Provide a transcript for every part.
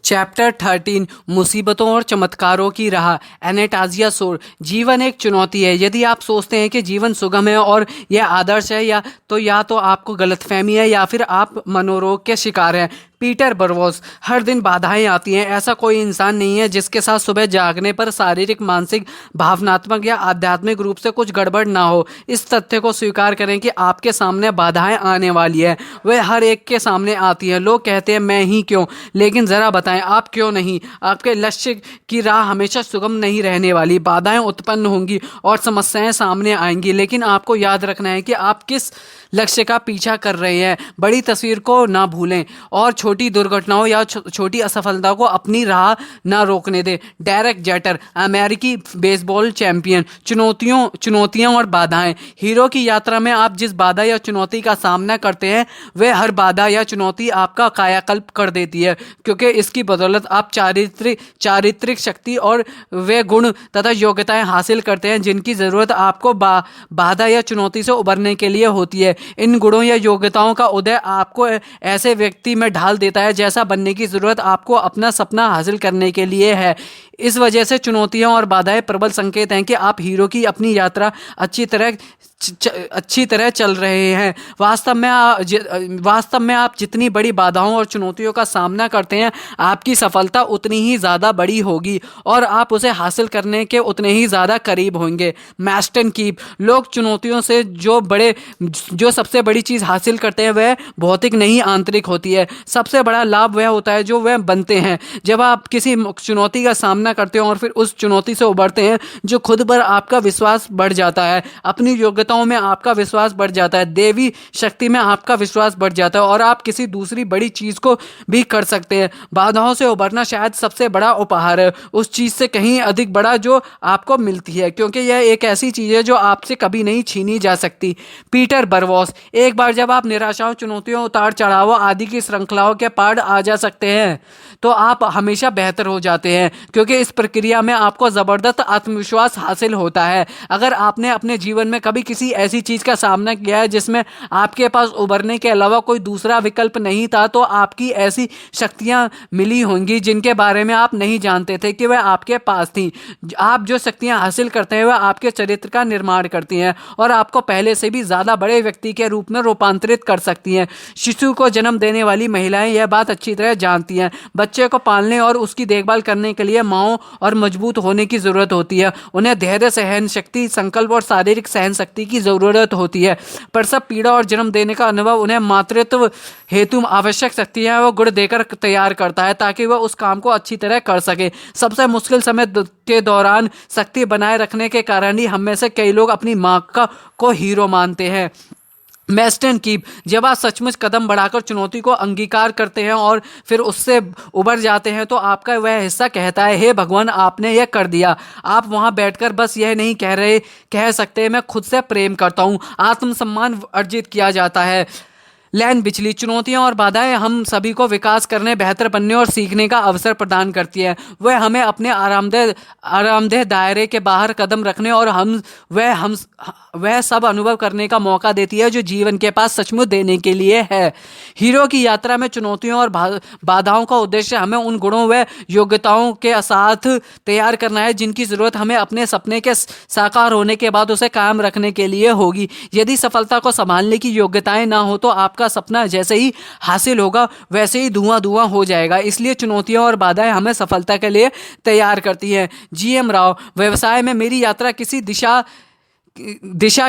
Chapter 13 मुसीबतों और चमत्कारों की राह। एनास्टेसिया सोर। जीवन एक चुनौती है। यदि आप सोचते हैं कि जीवन सुगम है और यह आदर्श है या तो आपको गलतफहमी है या फिर आप मनोरोग के शिकार हैं। पीटर बर्वोस। हर दिन बाधाएं आती हैं। ऐसा कोई इंसान नहीं है जिसके साथ सुबह जागने पर शारीरिक, मानसिक, भावनात्मक या आध्यात्मिक रूप से कुछ गड़बड़ ना हो। इस तथ्य को स्वीकार करें कि आपके सामने बाधाएं आने वाली है। वे हर एक के सामने आती हैं। लोग कहते हैं मैं ही क्यों, लेकिन जरा बताएं आप क्यों नहीं। आपके लक्ष्य की राह हमेशा सुगम नहीं रहने वाली। बाधाएं उत्पन्न होंगी और समस्याएं सामने आएंगी, लेकिन आपको याद रखना है कि आप किस लक्ष्य का पीछा कर रहे हैं। बड़ी तस्वीर को ना भूलें और छोटी दुर्घटनाओं या छोटी असफलता को अपनी राह ना रोकने दें। Derek jetter. अमेरिकी बेसबॉल चैंपियन। चुनौतियां और बाधाएं। हीरो की यात्रा में आप जिस बाधा या चुनौती का सामना करते हैं, वह हर बाधा या चुनौती आपका कायाकल्प कर देती है, क्योंकि इसकी बदौलत आप चारित्रिक शक्ति और वे गुण तथा योग्यताएं हासिल करते हैं जिनकी जरूरत आपको बाधा या चुनौती से उबरने के लिए होती है। इन गुणों या योग्यताओं का उदय आपको ऐसे व्यक्ति में ढाल देता है जैसा बनने की जरूरत आपको अपना सपना हासिल करने के लिए है। इस वजह से चुनौतियां और बाधाएं प्रबल संकेत हैं कि आप हीरो की अपनी यात्रा अच्छी तरह चल रहे हैं। वास्तव में आप जितनी बड़ी बाधाओं और चुनौतियों का सामना करते हैं, आपकी सफलता उतनी ही ज़्यादा बड़ी होगी और आप उसे हासिल करने के उतने ही ज़्यादा करीब होंगे। मैस्टन कीप। लोग चुनौतियों से जो सबसे बड़ी चीज़ हासिल करते हैं वह भौतिक नहीं आंतरिक होती है। सबसे बड़ा लाभ वह होता है जो वह बनते हैं। जब आप किसी चुनौती का सामना करते हैं और फिर उस चुनौती से उबरते हैं, जो खुद पर आपका विश्वास बढ़ जाता है, अपनी योग्यताओं में आपका विश्वास बढ़ जाता है, देवी शक्ति में आपका विश्वास बढ़ जाता है और आप किसी दूसरी बड़ी चीज को भी कर सकते हैं। बाधाओं से उबरना शायद सबसे बड़ा उपहार है, उस चीज से कहीं अधिक बड़ा जो आपको मिलती है, क्योंकि यह एक ऐसी चीज है जो आपसे कभी नहीं छीनी जा सकती। पीटर बर्वोस। एक बार जब आप निराशाओं, चुनौतियों, उतार चढ़ावों आदि की श्रृंखलाओं के पार आ जा सकते हैं, तो आप हमेशा बेहतर हो जाते हैं, क्योंकि इस प्रक्रिया में आपको जबरदस्त आत्मविश्वास हासिल होता है। अगर आपने अपने जीवन में कभी किसी ऐसी चीज का सामना किया है जिसमें आपके पास उबरने के अलावा कोई दूसरा विकल्प नहीं था, तो आपकी ऐसी शक्तियां मिली होंगी जिनके बारे में आप नहीं जानते थे कि वह आपके पास थी। आप जो शक्तियां हासिल करते हैं वह आपके चरित्र का निर्माण करती हैं और आपको पहले से भी ज्यादा बड़े व्यक्ति के रूप में रूपांतरित कर सकती हैं। शिशु को जन्म देने वाली महिलाएं यह बात अच्छी तरह जानती हैं। बच्चे को पालने और उसकी देखभाल करने के लिए मांओं और मजबूत होने की जरूरत होती है। उन्हें धैर्य, सहन शक्ति, संकल्प और शारीरिक सहन शक्ति की जरूरत होती है। पर सब पीड़ा और जन्म देने का अनुभव उन्हें मातृत्व हेतु आवश्यक शक्तियां वो गुण देकर तैयार करता है, ताकि वह उस काम को अच्छी तरह कर सके। सबसे मुश्किल समय के दौरान शक्ति बनाए रखने के कारण ही हम में से कई लोग अपनी मां को हीरो मानते हैं। मैस्टन कीप। जब आप सचमुच कदम बढ़ाकर चुनौती को अंगीकार करते हैं और फिर उससे उबर जाते हैं, तो आपका वह हिस्सा कहता है, हे भगवान, आपने यह कर दिया। आप वहां बैठकर बस यह नहीं कह सकते, मैं खुद से प्रेम करता हूं। आत्मसम्मान अर्जित किया जाता है। लैन बिचली। चुनौतियां और बाधाएं हम सभी को विकास करने, बेहतर बनने और सीखने का अवसर प्रदान करती है। वह हमें अपने आरामदेह दायरे के बाहर कदम रखने और वह सब अनुभव करने का मौका देती है जो जीवन के पास सचमुच देने के लिए है। हीरो की यात्रा में चुनौतियों और बाधाओं का उद्देश्य हमें उन गुणों व योग्यताओं के साथ तैयार करना है जिनकी जरूरत हमें अपने सपने के साकार होने के बाद उसे कायम रखने के लिए होगी। यदि सफलता को संभालने की योग्यताएं ना हो, तो आपका सपना जैसे ही हासिल होगा वैसे ही धुआं हो जाएगा। इसलिए चुनौतियां और बाधाएं हमें सफलता के लिए तैयार करती हैं। जीएम राव। व्यवसाय में मेरी यात्रा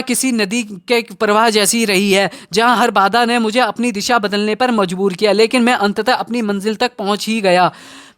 किसी नदी के प्रवाह जैसी रही है, जहां हर बाधा ने मुझे अपनी दिशा बदलने पर मजबूर किया, लेकिन मैं अंततः अपनी मंजिल तक पहुंच ही गया।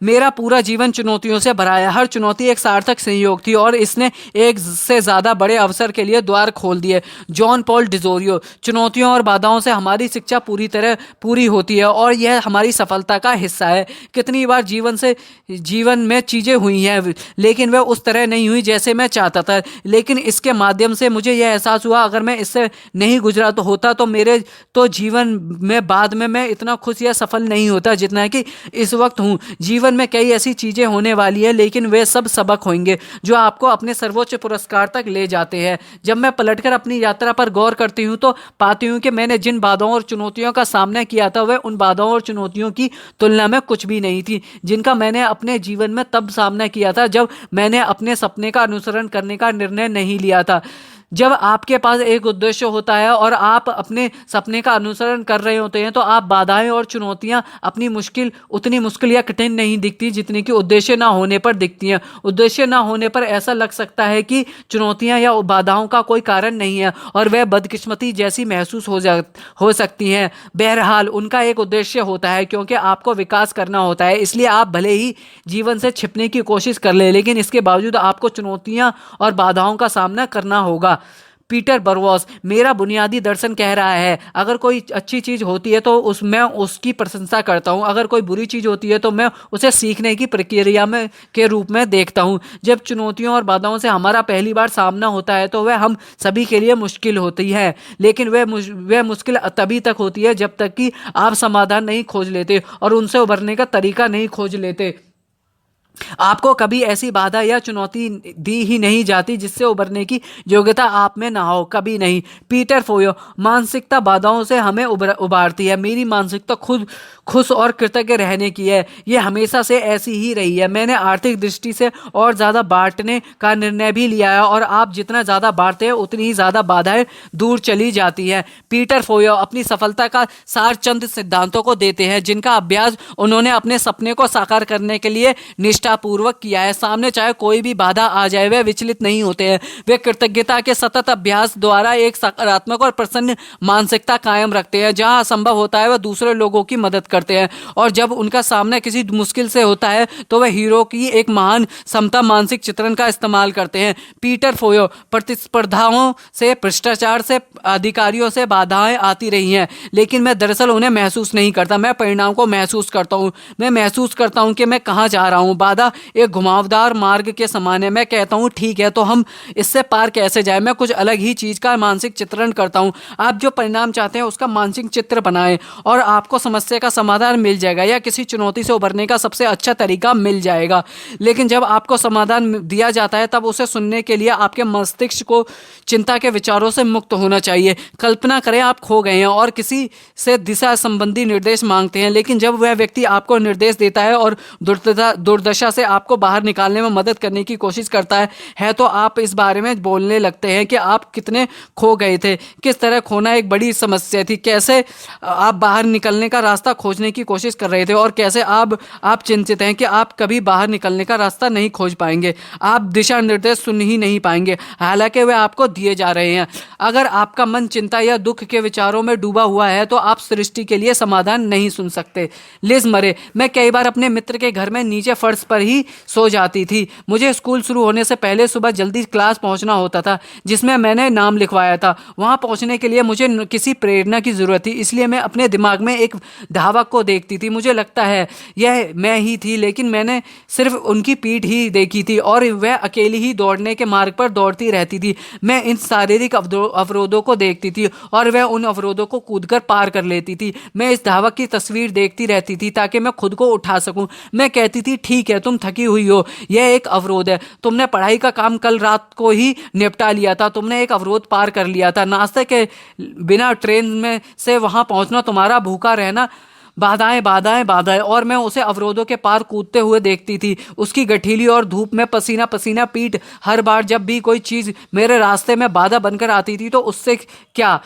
मेरा पूरा जीवन चुनौतियों से भरा है। हर चुनौती एक सार्थक संयोग थी और इसने एक से ज्यादा बड़े अवसर के लिए द्वार खोल दिए। John Paul DeJoria. चुनौतियों और बाधाओं से हमारी शिक्षा पूरी होती है और यह हमारी सफलता का हिस्सा है। कितनी बार जीवन में चीजें हुई हैं, लेकिन वह उस तरह नहीं हुई जैसे मैं चाहता था, लेकिन इसके माध्यम से मुझे यह एहसास हुआ, अगर मैं इससे नहीं गुजरा तो होता तो मेरे जीवन में बाद में मैं इतना खुश या सफल नहीं होता जितना कि इस वक्त हूँ। जीवन जीवन में कई ऐसी चीजें होने वाली है, लेकिन वे सब सबक होंगे जो आपको अपने सर्वोच्च पुरस्कार तक ले जाते हैं। जब मैं पलटकर अपनी यात्रा पर गौर करती हूँ तो पाती हूँ कि मैंने जिन बाधाओं और चुनौतियों का सामना किया था वह उन बाधाओं और चुनौतियों की तुलना में कुछ भी नहीं थी जिनका मैंने अपने जीवन में तब सामना किया था जब मैंने अपने सपने का अनुसरण करने का निर्णय नहीं लिया था। जब आपके पास एक उद्देश्य होता है और आप अपने सपने का अनुसरण कर रहे होते हैं तो आप बाधाएं और चुनौतियां उतनी मुश्किल या कठिन नहीं दिखती जितनी कि उद्देश्य ना होने पर दिखती हैं। उद्देश्य ना होने पर ऐसा लग सकता है कि चुनौतियां या बाधाओं का कोई कारण नहीं है और वह बदकिस्मती जैसी महसूस हो सकती हैं। बहरहाल उनका एक उद्देश्य होता है, क्योंकि आपको विकास करना होता है। इसलिए आप भले ही जीवन से छिपने की कोशिश कर ले, लेकिन इसके बावजूद आपको चुनौतियां और बाधाओं का सामना करना होगा। पीटर बरवॉस, मेरा बुनियादी दर्शन कह रहा है, अगर कोई अच्छी चीज होती है तो मैं उसकी प्रशंसा करता हूं, अगर कोई बुरी चीज होती है तो मैं उसे सीखने की प्रक्रिया में के रूप में देखता हूं। जब चुनौतियों और बाधाओं से हमारा पहली बार सामना होता है तो वह हम सभी के लिए मुश्किल होती है, लेकिन वह मुश्किल तभी तक होती है जब तक कि आप समाधान नहीं खोज लेते और उनसे उभरने का तरीका नहीं खोज लेते। आपको कभी ऐसी बाधा या चुनौती दी ही नहीं जाती जिससे उबरने की योग्यता आप में ना हो, कभी नहीं। पीटर फोयो, मानसिकता बाधाओं से हमें उबारती है। मेरी मानसिकता खुद खुश और कृतज्ञ रहने की है, ये हमेशा से ऐसी ही रही है। मैंने आर्थिक दृष्टि से और ज़्यादा बांटने का निर्णय भी लिया है और आप जितना ज़्यादा बांटते हैं उतनी ही ज़्यादा बाधाएं दूर चली जाती हैं। पीटर फोयो अपनी सफलता का सार चंद सिद्धांतों को देते हैं जिनका अभ्यास उन्होंने अपने सपने को साकार करने के लिए निष्ठापूर्वक किया है। सामने चाहे कोई भी बाधा आ जाए वे विचलित नहीं होते हैं। वे कृतज्ञता के सतत अभ्यास द्वारा एक सकारात्मक और प्रसन्न मानसिकता कायम रखते हैं। जहां असंभव होता है वह दूसरे लोगों की मदद करते हैं और जब उनका सामना किसी मुश्किल से होता है तो वह हीरो की एक महान समता मानसिक चित्रण का इस्तेमाल करते हैं। पीटर फोयो, प्रतिस्पर्धाओं से, भ्रष्टाचार से, अधिकारियों से बाधाएं आती रही हैं, लेकिन मैं दरअसल उन्हें महसूस नहीं करता। मैं परिणाम को महसूस करता हूं। मैं महसूस करता हूं कि मैं कहां जा रहा हूं। बाधा एक घुमावदार मार्ग के समान है। मैं कहता हूं ठीक है, तो हम इससे पार कैसे जाए। मैं कुछ अलग ही चीज का मानसिक चित्रण करता हूं। आप जो परिणाम चाहते हैं उसका मानसिक चित्र बनाएं और आपको समस्या का समाधान मिल जाएगा या किसी चुनौती से उबरने का सबसे अच्छा तरीका मिल जाएगा। लेकिन जब आपको समाधान दिया जाता है तब उसे सुनने के लिए आपके मस्तिष्क को चिंता के विचारों से मुक्त होना चाहिए। कल्पना करें आप खो गए हैं और किसी से दिशा संबंधी निर्देश मांगते हैं, लेकिन जब वह व्यक्ति आपको निर्देश देता है और दुर्दशा से आपको बाहर निकालने में मदद करने की कोशिश करता है तो आप इस बारे में बोलने लगते हैं कि आप कितने खो गए थे, किस तरह खोना एक बड़ी समस्या थी, कैसे आप बाहर निकलने का रास्ता खोजने की कोशिश कर रहे थे और कैसे आप चिंतित हैं कि आप कभी बाहर निकलने का रास्ता नहीं खोज पाएंगे। आप दिशा निर्देश सुन ही नहीं पाएंगे, हालांकि वे आपको दिए जा रहे हैं। अगर आपका मन चिंता या दुख के विचारों में डूबा हुआ है तो आप सृष्टि के लिए समाधान नहीं सुन सकते। लिज मरे, मैं कई बार अपने मित्र के घर में नीचे फर्श पर ही सो जाती थी। मुझे स्कूल शुरू होने से पहले सुबह जल्दी क्लास पहुंचना होता था जिसमें मैंने नाम लिखवाया था। वहां पहुंचने के लिए मुझे किसी प्रेरणा की जरूरत थी, इसलिए मैं अपने दिमाग में एक धावक को देखती थी। मुझे लगता है यह मैं ही थी, लेकिन मैंने सिर्फ उनकी पीठ ही देखी थी और वह अकेली ही दौड़ने के मार्ग पर दौड़ती रहती थी। मैं इन शारीरिक अवरोधों को देखती थी और वह उन अवरोधों को कूदकर पार कर लेती थी। मैं इस धावक की तस्वीर देखती रहती थी ताकि मैं खुद को उठा सकूं। मैं कहती थी ठीक है, तुम थकी हुई हो, यह एक अवरोध है। तुमने पढ़ाई का काम कल रात को ही निपटा लिया था, तुमने एक अवरोध पार कर लिया था। नाश्ते के बिना ट्रेन में से वहां पहुंचना, तुम्हारा भूखा रहना, बाधाएं बाधाएं बाधाएं। और मैं उसे अवरोधों के पार कूदते हुए देखती थी, उसकी गठीली और धूप में पसीना पसीना पीठ। हर बार जब भी कोई चीज मेरे रास्ते में बाधा बनकर आती थी तो उससे क्या,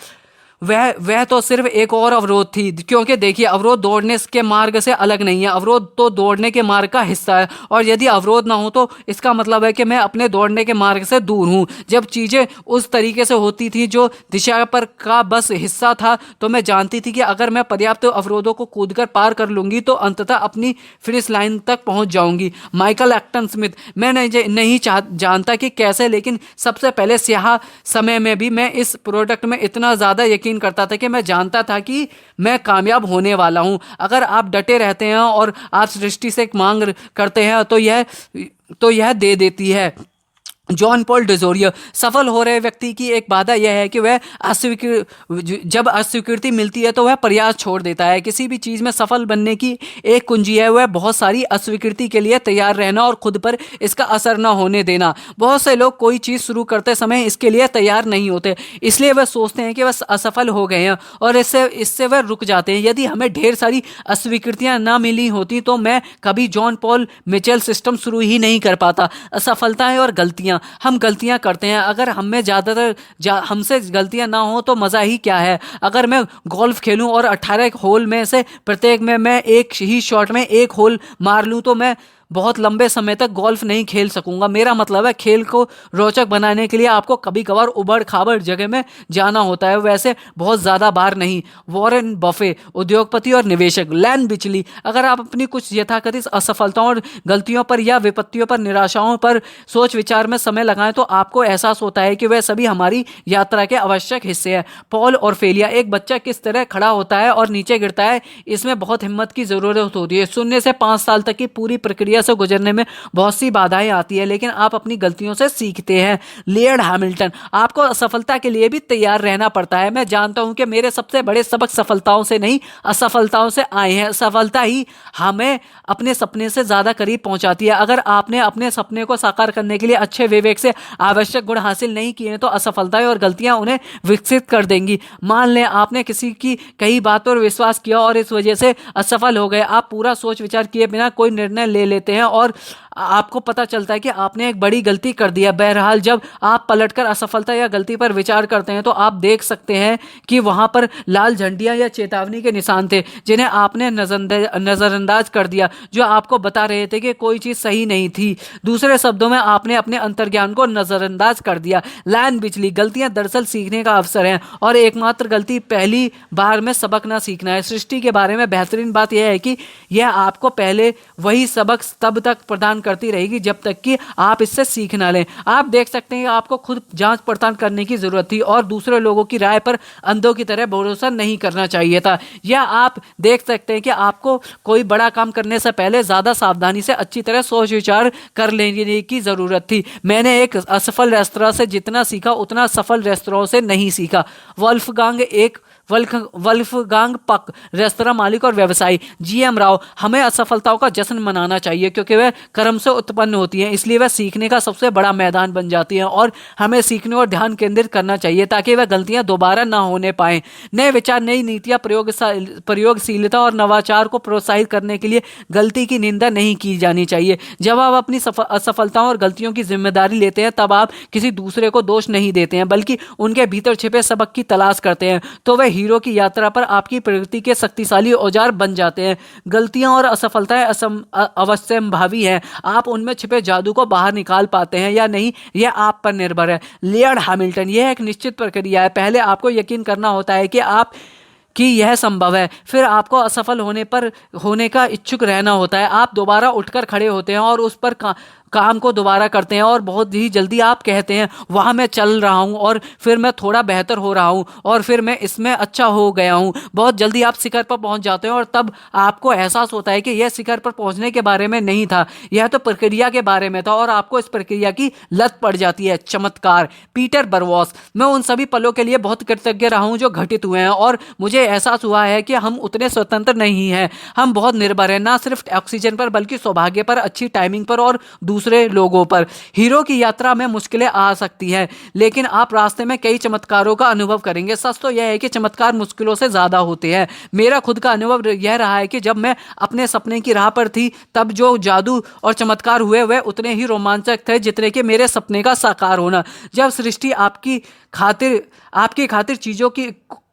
वह तो सिर्फ एक और अवरोध थी। क्योंकि देखिए, अवरोध दौड़ने के मार्ग से अलग नहीं है, अवरोध तो दौड़ने के मार्ग का हिस्सा है और यदि अवरोध ना हो तो इसका मतलब है कि मैं अपने दौड़ने के मार्ग से दूर हूँ। जब चीजें उस तरीके से होती थी जो दिशा पर का बस हिस्सा था तो मैं जानती थी कि अगर मैं पर्याप्त अवरोधों को कूदकर पार कर लूंगी तो अंततः अपनी फिनिश लाइन तक पहुंच जाऊंगी। माइकल एक्टन स्मिथ, मैं नहीं जानता कि कैसे, लेकिन सबसे पहले स्याह समय में भी मैं इस प्रोडक्ट में इतना ज्यादा यकीन करता था कि मैं जानता था कि मैं कामयाब होने वाला हूं। अगर आप डटे रहते हैं और आप सृष्टि से एक मांग करते हैं तो यह दे देती है। John Paul DeJoria. सफल हो रहे व्यक्ति की एक बाधा यह है कि वह जब अस्वीकृति मिलती है तो वह प्रयास छोड़ देता है। किसी भी चीज़ में सफल बनने की एक कुंजी है वह बहुत सारी अस्वीकृति के लिए तैयार रहना और खुद पर इसका असर न होने देना। बहुत से लोग कोई चीज़ शुरू करते समय इसके लिए तैयार नहीं होते, इसलिए वह सोचते हैं कि वह असफल हो गए हैं और इससे इससे वह रुक जाते हैं। यदि हमें ढेर सारी अस्वीकृतियां ना मिली होती तो मैं कभी जॉन पॉल मिचेल सिस्टम शुरू ही नहीं कर पाता। असफलताएं और गलतियां, हम गलतियां करते हैं, अगर हमें हमसे गलतियां ना हो तो मज़ा ही क्या है। अगर मैं गोल्फ खेलूं और 18 होल में से प्रत्येक में मैं एक ही शॉट में एक होल मार लूं तो मैं बहुत लंबे समय तक गोल्फ नहीं खेल सकूंगा। मेरा मतलब है खेल को रोचक बनाने के लिए आपको कभी कभार उबड़ खाबड़ जगह में जाना होता है, वैसे बहुत ज़्यादा बार नहीं। वॉरेन बफे, उद्योगपति और निवेशक। लैन बिचली, अगर आप अपनी कुछ यथाकथित असफलताओं और गलतियों पर या विपत्तियों पर, निराशाओं पर सोच विचार में समय लगाएं तो आपको एहसास होता है कि वह सभी हमारी यात्रा के आवश्यक हिस्से हैं। पॉल और फेलिया, एक बच्चा किस तरह खड़ा होता है और नीचे गिरता है, इसमें बहुत हिम्मत की ज़रूरत होती है। शून्य से 5 साल तक की पूरी प्रक्रिया से गुजरने में बहुत सी बाधाएं आती है, लेकिन आप अपनी गलतियों से सीखते हैं। लेयर्ड हैमिल्टन, आपको असफलता के लिए भी तैयार रहना पड़ता है। मैं जानता हूं कि मेरे सबसे बड़े सबक सफलताओं से नहीं, असफलताओं से आए हैं। सफलता ही हमें अपने सपने से ज्यादा करीब पहुंचाती है। अगर आपने अपने सपने को साकार करने के लिए अच्छे विवेक से आवश्यक गुण हासिल नहीं किए तो असफलताएं और गलतियां उन्हें विकसित कर देंगी। मान लें आपने किसी की कई बात पर विश्वास किया और इस वजह से असफल हो गए। आप पूरा सोच विचार किए बिना कोई निर्णय ले लेते हैं और आपको पता चलता है कि आपने एक बड़ी गलती कर दी है। बहरहाल जब आप पलटकर असफलता या गलती पर विचार करते हैं तो आप देख सकते हैं कि वहां पर लाल झंडियां या चेतावनी के निशान थे जिन्हें आपने नजरअंदाज कर दिया, जो आपको बता रहे थे कि कोई चीज सही नहीं थी। दूसरे शब्दों में आपने अपने अंतर्ज्ञान को नजरअंदाज कर दिया। लाइन बिचली, गलतियां दरअसल सीखने का अवसर हैं और एकमात्र गलती पहली बार में सबक ना सीखना है। सृष्टि के बारे में बेहतरीन बात यह है कि यह आपको पहले वही सबक तब तक प्रदान करती रहेगी जब तक कि आप इससे सीख ना लें। आप देख सकते हैं कि आपको खुद जांच पड़ताल करने की जरूरत थी और दूसरे लोगों की राय पर अंधों की तरह भरोसा नहीं करना चाहिए था। या आप देख सकते हैं कि आपको कोई बड़ा काम करने से पहले ज्यादा सावधानी से अच्छी तरह सोच विचार कर लेने की जरूरत थी। मैंने एक असफल रेस्तरां से जितना सीखा उतना सफल रेस्तरां से नहीं सीखा। वल्फगांग पक, रेस्तरां मालिक और व्यवसायी। जीएम राव, हमें असफलताओं का जश्न मनाना चाहिए क्योंकि वह कर्म से उत्पन्न होती हैं, इसलिए वह सीखने का सबसे बड़ा मैदान बन जाती हैं और हमें सीखने और ध्यान केंद्रित करना चाहिए ताकि वह गलतियां दोबारा ना होने पाएं। नए विचार, नई नीतियां, प्रयोगशीलता और नवाचार को प्रोत्साहित करने के लिए गलती की निंदा नहीं की जानी चाहिए। जब आप अपनी असफलताओं और गलतियों की जिम्मेदारी लेते हैं तब आप किसी दूसरे को दोष नहीं देते हैं बल्कि उनके भीतर छिपे सबक की तलाश करते हैं, तो वह हीरो की यात्रा पर आपकी प्रगति के शक्तिशाली औजार बन जाते हैं। गलतियां और असफलताएं अवश्यंभावी हैं, आप उनमें छिपे जादू को बाहर निकाल पाते हैं या नहीं यह आप पर निर्भर है। लेयर्ड हैमिल्टन, यह एक निश्चित प्रक्रिया है। पहले आपको यकीन करना होता है कि यह संभव है, फिर आपको असफल होने का इच्छुक रहना होता है। आप दोबारा उठकर खड़े होते हैं और उस पर काम को दोबारा करते हैं और बहुत ही जल्दी आप कहते हैं वहाँ मैं चल रहा हूँ और फिर मैं थोड़ा बेहतर हो रहा हूँ और फिर मैं इसमें अच्छा हो गया हूँ। बहुत जल्दी आप शिखर पर पहुँच जाते हैं और तब आपको एहसास होता है कि यह शिखर पर पहुँचने के बारे में नहीं था, यह तो प्रक्रिया के बारे में था और आपको इस प्रक्रिया की लत पड़ जाती है। चमत्कार, पीटर बरवॉस, मैं उन सभी पलों के लिए बहुत कृतज्ञ रहा हूँ जो घटित हुए हैं और मुझे एहसास हुआ है कि हम उतने स्वतंत्र नहीं हैं, हम बहुत निर्भर हैं, ना सिर्फ ऑक्सीजन पर बल्कि सौभाग्य पर, अच्छी टाइमिंग पर और दूसरे लोगों पर। हीरो की यात्रा में मुश्किलें आ सकती हैं लेकिन आप रास्ते में कई चमत्कारों का अनुभव करेंगे। सच तो यह है कि चमत्कार मुश्किलों से ज्यादा होते हैं। मेरा खुद का अनुभव यह रहा है कि जब मैं अपने सपने की राह पर थी तब जो जादू और चमत्कार हुए वह उतने ही रोमांचक थे जितने कि मेरे सपने का साकार होना। जब सृष्टि आपकी खातिर चीजों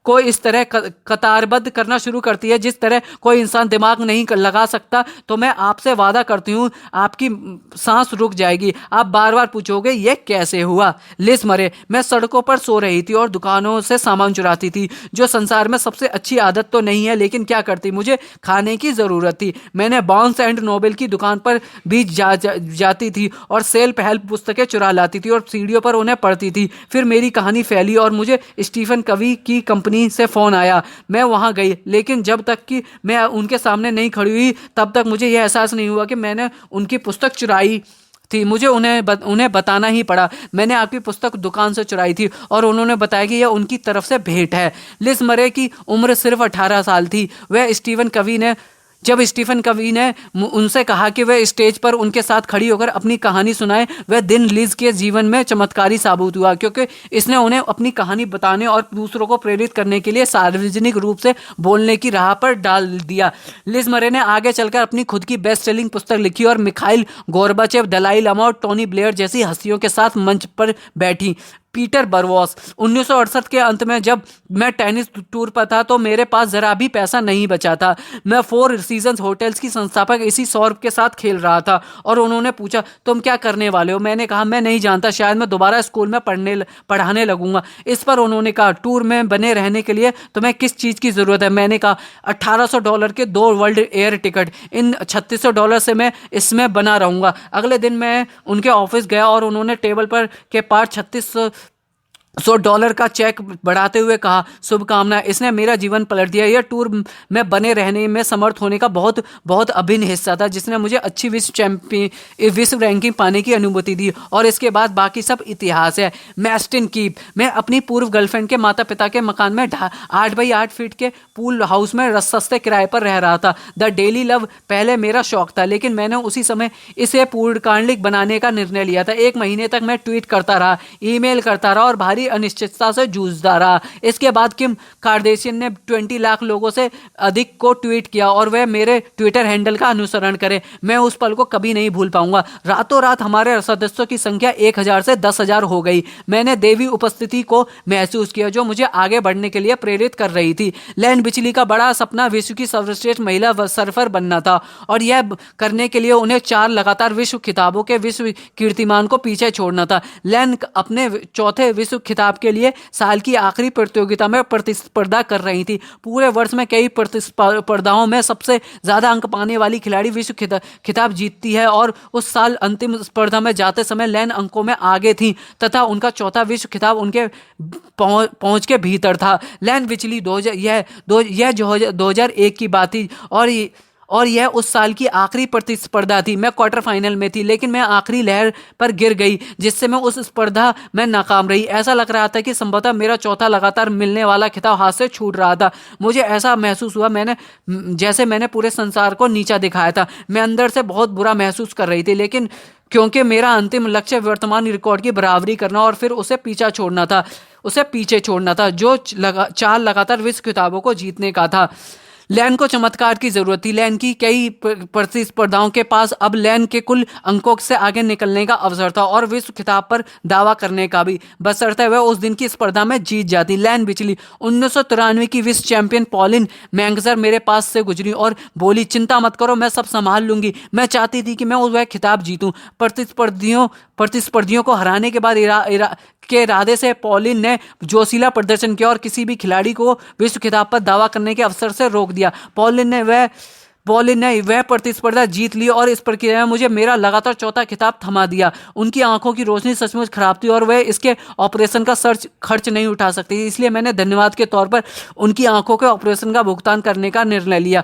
को इस तरह कतारबद्ध करना शुरू करती है जिस तरह कोई इंसान दिमाग नहीं लगा सकता, तो मैं आपसे वादा करती हूँ आपकी सांस रुक जाएगी। आप बार बार पूछोगे यह कैसे हुआ। लिस मरे, मैं सड़कों पर सो रही थी और दुकानों से सामान चुराती थी, जो संसार में सबसे अच्छी आदत तो नहीं है लेकिन क्या करती, मुझे खाने की जरूरत थी। मैंने बार्न्स एंड नोबेल की दुकान पर भी जाती थी और सेल्फ हेल्प पुस्तकें चुरा लाती थी और सीढ़ियों पर उन्हें पढ़ती थी। फिर मेरी कहानी फैली और मुझे स्टीफन कवी की कंपनी से फोन आया। मैं वहां गई लेकिन जब तक कि मैं उनके सामने नहीं खड़ी हुई तब तक मुझे यह एहसास नहीं हुआ कि मैंने उनकी पुस्तक चुराई थी। मुझे उन्हें बताना ही पड़ा। मैंने आपकी पुस्तक दुकान से चुराई थी और उन्होंने बताया कि यह उनकी तरफ से भेंट है। लिज मरे की उम्र सिर्फ 18 साल थी। वह स्टीवन कवी ने जब स्टीफन कवी ने उनसे कहा कि वह स्टेज पर उनके साथ खड़ी होकर अपनी कहानी सुनाए, वह दिन लिज के जीवन में चमत्कारी साबित हुआ, क्योंकि इसने उन्हें अपनी कहानी बताने और दूसरों को प्रेरित करने के लिए सार्वजनिक रूप से बोलने की राह पर डाल दिया। लिज मरे ने आगे चलकर अपनी खुद की बेस्ट सेलिंग पुस्तक लिखी और मिखाइल गोर्बाचेव, दलाई लामा और टोनी ब्लेयर जैसी हस्तियों के साथ मंच पर बैठी। पीटर बरवॉस। 1968 के अंत में जब मैं टेनिस टूर पर था तो मेरे पास जरा भी पैसा नहीं बचा था। मैं 4 सीजन्स होटल्स की संस्थापक इसी सौरभ के साथ खेल रहा था और उन्होंने पूछा, तुम क्या करने वाले हो? मैंने कहा, मैं नहीं जानता, शायद मैं दोबारा स्कूल में पढ़ाने लगूंगा। इस पर उन्होंने कहा, टूर में बने रहने के लिए तुम्हें किस चीज़ की ज़रूरत है? मैंने कहा, $1800 के 2 वर्ल्ड एयर टिकट। इन $3600 से मैं इसमें बना रहूंगा। अगले दिन मैं उनके ऑफिस गया और उन्होंने टेबल पर के पार $3600 का चेक बढ़ाते हुए कहा, शुभकामनाएं। इसने मेरा जीवन पलट दिया। यह टूर में बने रहने में समर्थ होने का बहुत बहुत अभिन्न हिस्सा था, जिसने मुझे अच्छी विश्व रैंकिंग पाने की अनुमति दी और इसके बाद बाकी सब इतिहास है। मैस्टन कीप। मैं अपनी पूर्व गर्लफ्रेंड के माता पिता के मकान में 8x8 फीट के पूल हाउस में सस्ते किराए पर रह रहा था। द डेली लव पहले मेरा शौक था, लेकिन मैंने उसी समय इसे पूर्णकालिक बनाने का निर्णय लिया था। 1 महीने तक मैं ट्वीट करता रहा, ईमेल करता रहा और भारी अनिश्चितता से जूझता रहा। इसके बाद किम कार्दाशियन ने 20 लाख लोगों से अधिक को ट्वीट किया और वह मेरे ट्विटर हैंडल का अनुसरण करे। मैं उस पल को कभी नहीं भूल पाऊंगा। रातों रात हमारे सदस्यों की संख्या 1000 से 10,000 हो गई। मैंने देवी उपस्थिति को महसूस किया जो मुझे आगे बढ़ने के लिए प्रेरित कर रही थी। लैन बिचली का बड़ा सपना विश्व की सर्वश्रेष्ठ महिला सर्फर बनना था और यह करने के लिए उन्हें 4 लगातार विश्व खिताबों के विश्व कीर्तिमान को पीछे छोड़ना था। लैन अपने चौथे विश्व खिताब के लिए साल की आखिरी प्रतियोगिता में प्रतिस्पर्धा कर रही थी। पूरे वर्ष में कई प्रतिस्पर्धाओं में सबसे ज्यादा अंक पाने वाली खिलाड़ी विश्व खिताब जीतती है और उस साल अंतिम स्पर्धा में जाते समय लैन अंकों में आगे थी तथा उनका चौथा विश्व खिताब उनके पहुंच के भीतर था। लैन बिचली 2001 की बात थी और यह उस साल की आखिरी प्रतिस्पर्धा थी। मैं क्वार्टर फाइनल में थी, लेकिन मैं आखिरी लहर पर गिर गई जिससे मैं उस स्पर्धा में नाकाम रही। ऐसा लग रहा था कि संभवतः मेरा चौथा लगातार मिलने वाला खिताब हाथ से छूट रहा था। मुझे ऐसा महसूस हुआ जैसे मैंने पूरे संसार को नीचा दिखाया था। मैं अंदर से बहुत बुरा महसूस कर रही थी, लेकिन क्योंकि मेरा अंतिम लक्ष्य वर्तमान रिकॉर्ड की बराबरी करना और फिर उसे पीछे छोड़ना था जो 4 लगातार विश्व खिताबों को जीतने का था। लैन को चमत्कार की जरूरत थी। लैन की कई प्रतिस्पर्धाओं के पास अब लैन के कुल अंकों से आगे निकलने का अवसर था और विश्व खिताब पर दावा करने का भी, बशर्ते वह उस दिन की स्पर्धा में जीत जाती। लैन बिचली। 1993 की विश्व चैंपियन पॉलिन मैंगजर मेरे पास से गुजरी और बोली, चिंता मत करो, मैं सब संभाल लूंगी। मैं चाहती थी कि मैं वह खिताब जीतूं। प्रतिस्पर्धियों को हराने के बाद के इरादे से पॉलिन ने जोशीला प्रदर्शन किया और किसी भी खिलाड़ी को विश्व खिताब पर दावा करने के अवसर से रोक दिया। पॉलिन ने वह प्रतिस्पर्धा जीत ली और इस प्रक्रिया में मुझे मेरा लगातार चौथा खिताब थमा दिया। उनकी आंखों की रोशनी सचमुच खराब थी और वह इसके ऑपरेशन का खर्च नहीं उठा सकती, इसलिए मैंने धन्यवाद के तौर पर उनकी आंखों के ऑपरेशन का भुगतान करने का निर्णय लिया।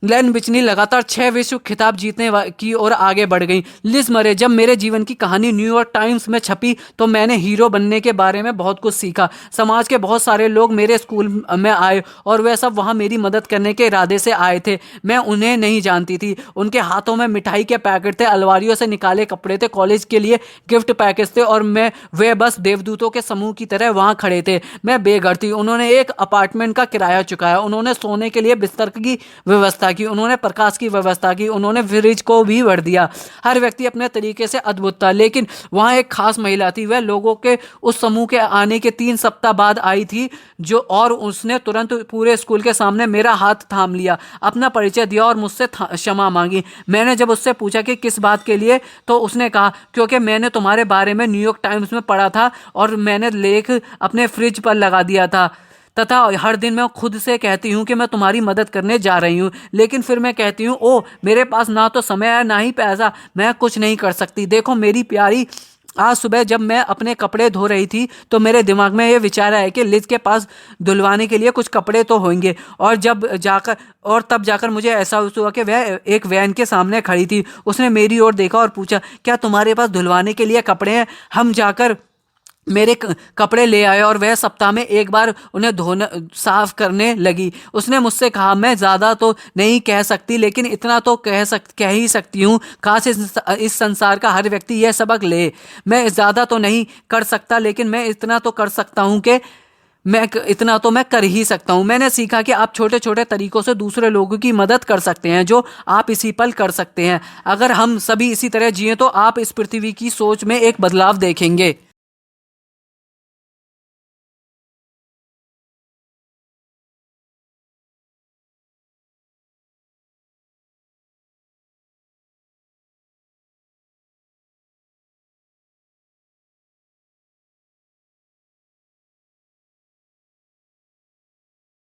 लैन बिचनी लगातार 6 विश्व खिताब जीतने की ओर आगे बढ़ गई। लिज मरे। जब मेरे जीवन की कहानी न्यूयॉर्क टाइम्स में छपी तो मैंने हीरो बनने के बारे में बहुत कुछ सीखा। समाज के बहुत सारे लोग मेरे स्कूल में आए और वे सब वहां मेरी मदद करने के इरादे से आए थे। मैं उन्हें नहीं जानती थी। उनके हाथों में मिठाई के पैकेट थे, अलमारियों से निकाले कपड़े थे, कॉलेज के लिए गिफ्ट पैकेज थे और वे बस देवदूतों के समूह की तरह वहां खड़े थे। मैं बेघर थी। उन्होंने एक अपार्टमेंट का किराया चुकाया, उन्होंने सोने के लिए बिस्तर की व्यवस्था की, उन्होंने प्रकाश की व्यवस्था की, उन्होंने फ्रिज को भी भर दिया। हर व्यक्ति अपने तरीके से अद्भुत था, लेकिन वहां एक खास महिला थी। वह लोगों के उस समूह के आने के 3 सप्ताह बाद आई थी और उसने तुरंत पूरे स्कूल के सामने मेरा हाथ थाम लिया, अपना परिचय दिया और मुझसे क्षमा मांगी। मैंने जब उससे पूछा कि किस बात के लिए, तो उसने कहा, क्योंकि मैंने तुम्हारे बारे में न्यूयॉर्क टाइम्स में पढ़ा था और मैंने लेख अपने फ्रिज पर लगा दिया था तथा हर दिन मैं खुद से कहती हूँ कि मैं तुम्हारी मदद करने जा रही हूँ, लेकिन फिर मैं कहती हूँ, ओह मेरे पास ना तो समय है ना ही पैसा, मैं कुछ नहीं कर सकती। देखो मेरी प्यारी आज सुबह जब मैं अपने कपड़े धो रही थी तो मेरे दिमाग में ये विचार आया कि लिज के पास धुलवाने के लिए कुछ कपड़े तो होंगे, और तब जाकर मुझे एहसास हुआ कि वह एक वैन के सामने खड़ी थी। उसने मेरी ओर देखा और पूछा, क्या तुम्हारे पास धुलवाने के लिए कपड़े हैं? हम जाकर मेरे कपड़े ले आए और वह सप्ताह में एक बार उन्हें धोना साफ करने लगी। उसने मुझसे कहा, मैं ज़्यादा तो नहीं कह सकती, लेकिन इतना तो कह ही सकती हूँ। काश इस संसार का हर व्यक्ति यह सबक ले। मैं ज़्यादा तो नहीं कर सकता, लेकिन मैं इतना तो कर सकता हूँ कि मैं कर ही सकता हूँ। मैंने सीखा कि आप छोटे छोटे तरीकों से दूसरे लोगों की मदद कर सकते हैं, जो आप इसी पल कर सकते हैं। अगर हम सभी इसी तरह जिए तो आप इस पृथ्वी की सोच में एक बदलाव देखेंगे।